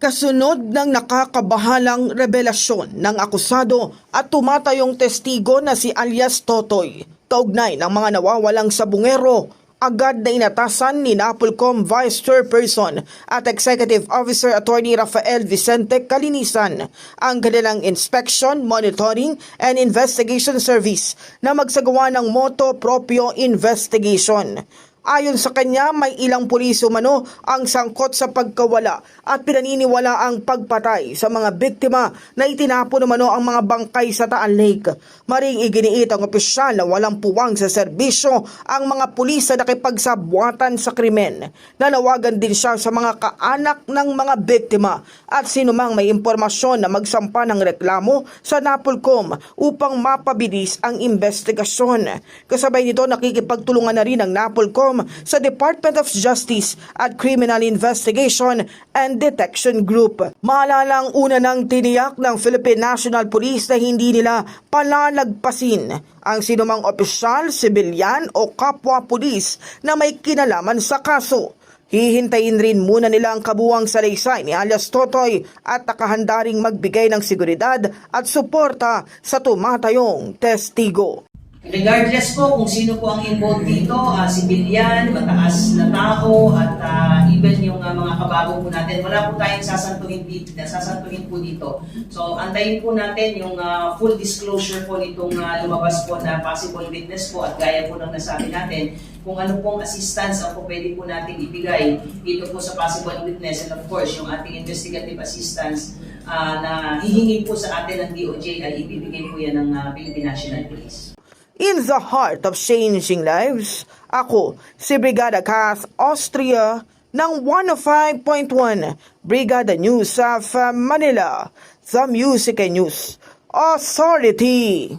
Kasunod ng nakakabahalang revelasyon ng akusado at tumatayong testigo na si alias Totoy, kaugnay ng mga nawawalang sabungero, agad na inatasan ni NAPOLCOM Vice Chairperson at Executive Officer Attorney Rafael Vicente Calinisan ang kanilang Inspection, Monitoring and Investigation Service na magsagawa ng moto proprio investigation. Ayon sa kanya, may ilang pulis umano ang sangkot sa pagkawala at pinaniniwala ang pagpatay sa mga biktima na itinapon umano ang mga bangkay sa Taal Lake. Maring iginiit ang opisyal na walang puwang sa serbisyo ang mga pulis na nakipagsabwatan sa krimen. Nanawagan din siya sa mga kaanak ng mga biktima at sinumang may impormasyon na magsampa ng reklamo sa NAPOLCOM upang mapabilis ang investigasyon. Kasabay nito, nakikipagtulungan na rin ang NAPOLCOM sa Department of Justice at Criminal Investigation and Detection Group. Maalala ang una nang tiniyak ng Philippine National Police na hindi nila palalagpasin ang sinumang opisyal, sibilyan o kapwa-pulis na may kinalaman sa kaso. Hihintayin rin muna nila ang kabuwang salaysay ni alias Totoy at nakahanda ring magbigay ng seguridad at suporta sa tumatayong testigo. Regardless po kung sino po ang involved dito, sibilyan, mataas na tao, at even yung mga kabago po natin, wala po tayong sasantuhin po dito. So, antayin po natin yung full disclosure po nitong lumabas po na possible witness po at gaya po ng nasabi natin, kung ano pong assistance ang po pwede po natin ibigay dito po sa possible witness, and of course, yung ating investigative assistance na hihingi po sa atin ng DOJ ay ibibigay po yan ng Philippine National Police. In the heart of changing lives, ako si Brigada Kath Austria ng 105.1 Brigada News of Manila, the Music and News Authority.